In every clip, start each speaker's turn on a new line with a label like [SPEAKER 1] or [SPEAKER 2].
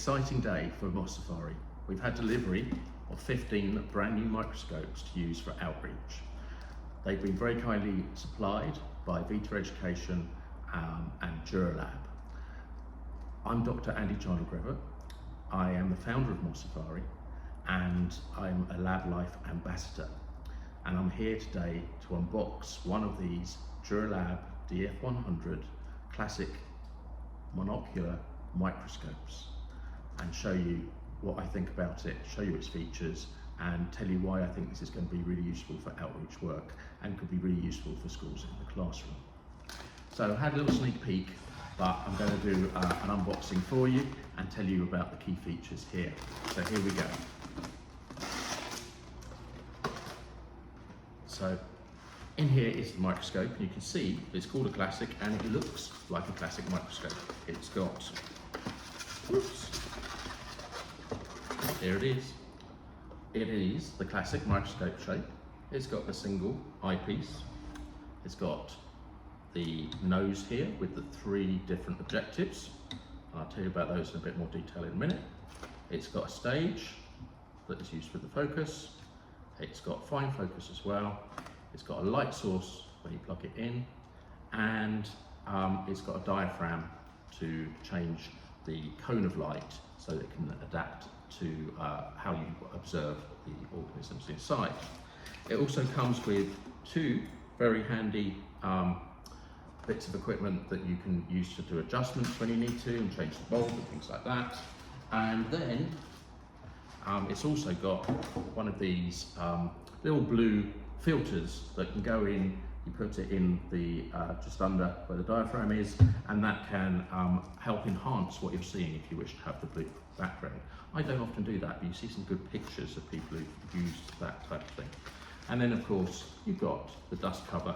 [SPEAKER 1] exciting day for Moss Safari. We've had delivery of 15 brand new microscopes to use for outreach. They've been very kindly supplied by Vita Education and DuraLab. I'm Dr. Andy Chandler-Grevatt. I am the founder of Moss Safari and I'm a LaBLiFe ambassador. And I'm here today to unbox one of these DuraLab DF-100 Classic Monocular Microscopes and show you what I think about it, show you its features, and tell you why I think this is going to be really useful for outreach work and could be really useful for schools in the classroom. So I had a little sneak peek, but I'm going to do an unboxing for you and tell you about the key features here. So here we go. So in here is the microscope, and you can see it's called a classic and it looks like a classic microscope. It's got, here it is. It is the classic microscope shape. It's got the single eyepiece. It's got the nose here with the 3 different objectives. I'll tell you about those in a bit more detail in a minute. It's got a stage that is used for the focus. It's got fine focus as well. It's got a light source where you plug it in, and it's got a diaphragm to change the cone of light so that it can adapt to how you observe the organisms inside. It also comes with 2 very handy bits of equipment that you can use to do adjustments when you need to and change the bulb and things like that. And then it's also got one of these little blue filters that can go in. You put it in the just under where the diaphragm is, and that can help enhance what you're seeing if you wish to have the blue background. I don't often do that, but you see some good pictures of people who've used that type of thing. And then of course you've got the dust cover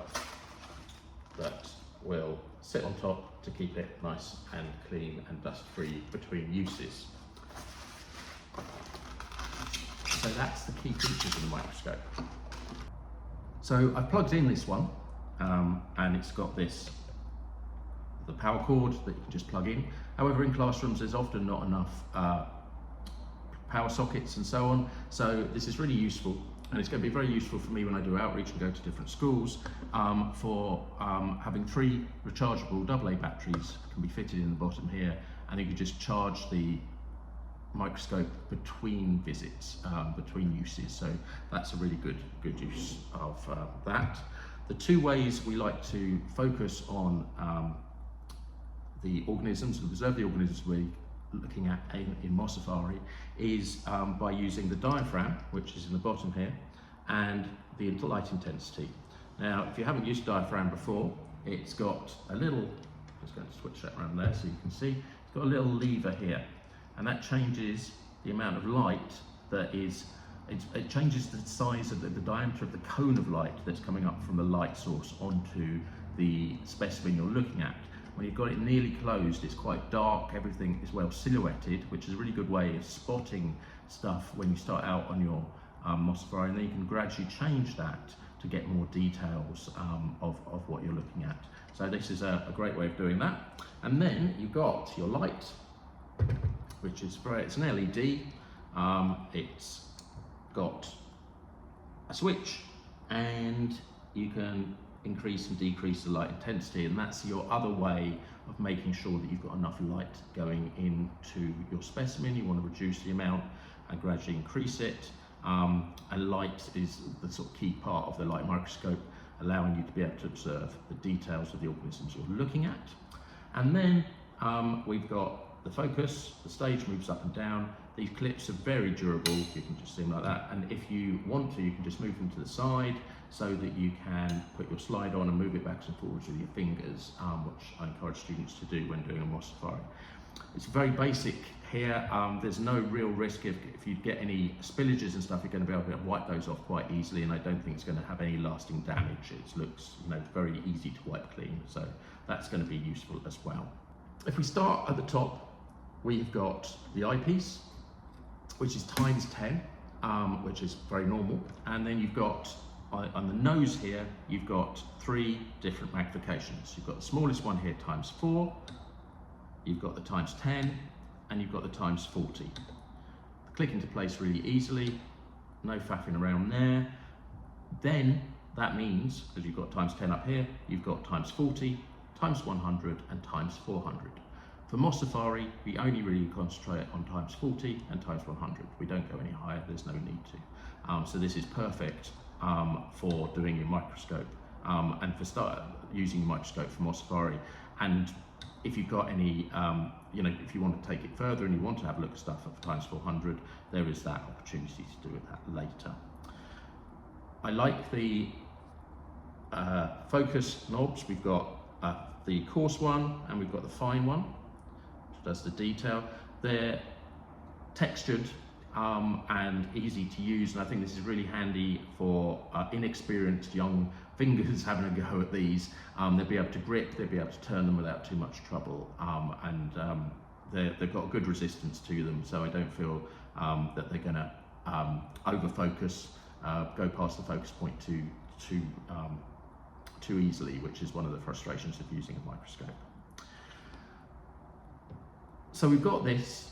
[SPEAKER 1] that will sit on top to keep it nice and clean and dust free between uses. So that's the key features of the microscope. So I've plugged in this one, and it's got the power cord that you can just plug in. However, in classrooms there's often not enough power sockets and so on, so this is really useful, and it's going to be very useful for me when I do outreach and go to different schools for having 3 rechargeable AA batteries can be fitted in the bottom here, and you can just charge the microscope between visits, between uses. So that's a really good use of that. The 2 ways we like to focus on the organisms and observe the organisms we're looking at in Moss Safari is by using the diaphragm, which is in the bottom here, and the light intensity. Now, if you haven't used diaphragm before, it's got a little, just going to switch that around there so you can see, it's got a little lever here, and that changes the amount of light that is, it changes the size of the diameter of the cone of light that's coming up from the light source onto the specimen you're looking at. When you've got it nearly closed, it's quite dark, everything is well silhouetted, which is a really good way of spotting stuff when you start out on your Moss Safari, and then you can gradually change that to get more details of what you're looking at. So this is a great way of doing that. And then you've got your light, which is it's an LED. It's got a switch, and you can increase and decrease the light intensity, and that's your other way of making sure that you've got enough light going into your specimen. You want to reduce the amount and gradually increase it, and light is the sort of key part of the light microscope, allowing you to be able to observe the details of the organisms you're looking at. And then we've got the focus, the stage moves up and down. These clips are very durable, you can just see them like that, and if you want to, you can just move them to the side so that you can put your slide on and move it backwards and forwards with your fingers, which I encourage students to do when doing a Moss Safari. It's very basic here. There's no real risk if you get any spillages and stuff, you're going to be able to wipe those off quite easily, and I don't think it's going to have any lasting damage. It looks, very easy to wipe clean, so that's going to be useful as well. If we start at the top, we've got the eyepiece, which is ×10, which is very normal, and then you've got on the nose here, you've got 3 different magnifications. You've got the smallest one here ×4, you've got the ×10, and you've got the times 40. Click into place really easily, no faffing around there. Then that means, because you've got times 10 up here, you've got times 40, times 100 and times 400. For Mossafari, we only really concentrate on times 40 and times 100. We don't go any higher, there's no need to. So this is perfect for doing your microscope and for using your microscope for Mossafari. And if you've got any, if you want to take it further and you want to have a look at stuff at times 400, there is that opportunity to do that later. I like the focus knobs. We've got the coarse one and we've got the fine one, which does the detail. They're textured and easy to use, and I think this is really handy for inexperienced young fingers having a go at these. They'll be able to grip, they'll be able to turn them without too much trouble, and they've got a good resistance to them, so I don't feel that they're going to over focus, go past the focus point too easily, which is one of the frustrations of using a microscope. So we've got this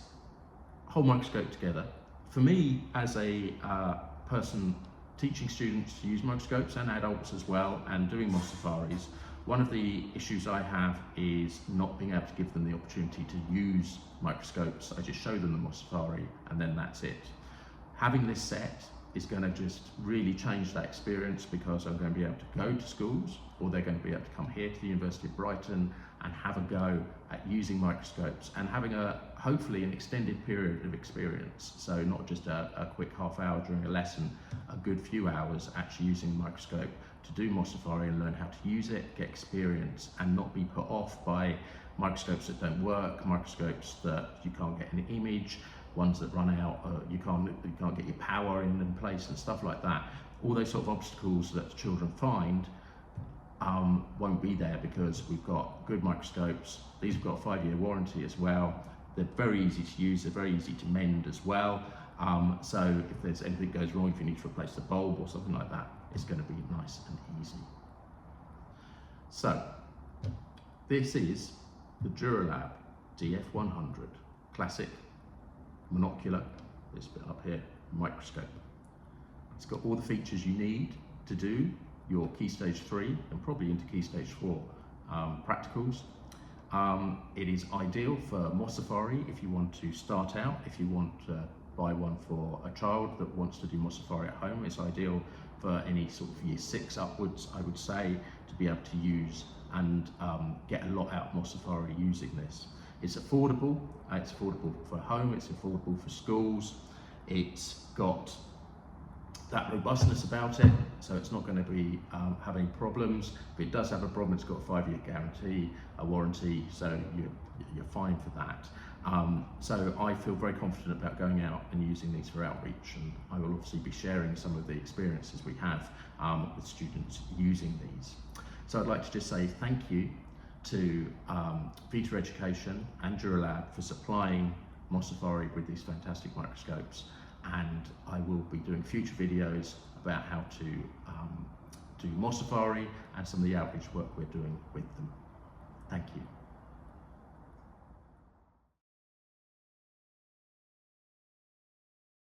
[SPEAKER 1] whole microscope together. For me, as a person teaching students to use microscopes and adults as well, and doing Mossafaris, one of the issues I have is not being able to give them the opportunity to use microscopes. I just show them the Mossafari and then that's it. Having this set is going to just really change that experience, because I'm going to be able to go to schools, or they're going to be able to come here to the University of Brighton and have a go at using microscopes and having hopefully an extended period of experience. So not just a quick half hour during a lesson, a good few hours actually using a microscope to do Mossafari and learn how to use it, get experience, and not be put off by microscopes that don't work, microscopes that you can't get an image, ones that run out, you can't get your power in place and stuff like that. All those sort of obstacles that children find won't be there, because we've got good microscopes. These have got a 5-year warranty as well. They're very easy to use, they're very easy to mend as well. So if there's anything goes wrong, if you need to replace the bulb or something like that, it's going to be nice and easy. So this is the DuraLab DF-100 Classic Monocular, this bit up here, microscope. It's got all the features you need to do your Key Stage 3 and probably into Key Stage 4 practicals. It is ideal for Mossafari if you want to start out, if you want to buy one for a child that wants to do Mossafari at home. It's ideal for any sort of Year 6 upwards, I would say, to be able to use and get a lot out of Mossafari using this. It's affordable for home, it's affordable for schools, it's got that robustness about it, so it's not going to be having problems. If it does have a problem, it's got a 5-year guarantee, a warranty, so you're fine for that. So I feel very confident about going out and using these for outreach, and I will obviously be sharing some of the experiences we have with students using these. So I'd like to just say thank you to Vita Education and DuraLab for supplying Mossafari with these fantastic microscopes, and I will be doing future videos about how to do Mossafari and some of the outreach work we're doing with them. Thank you.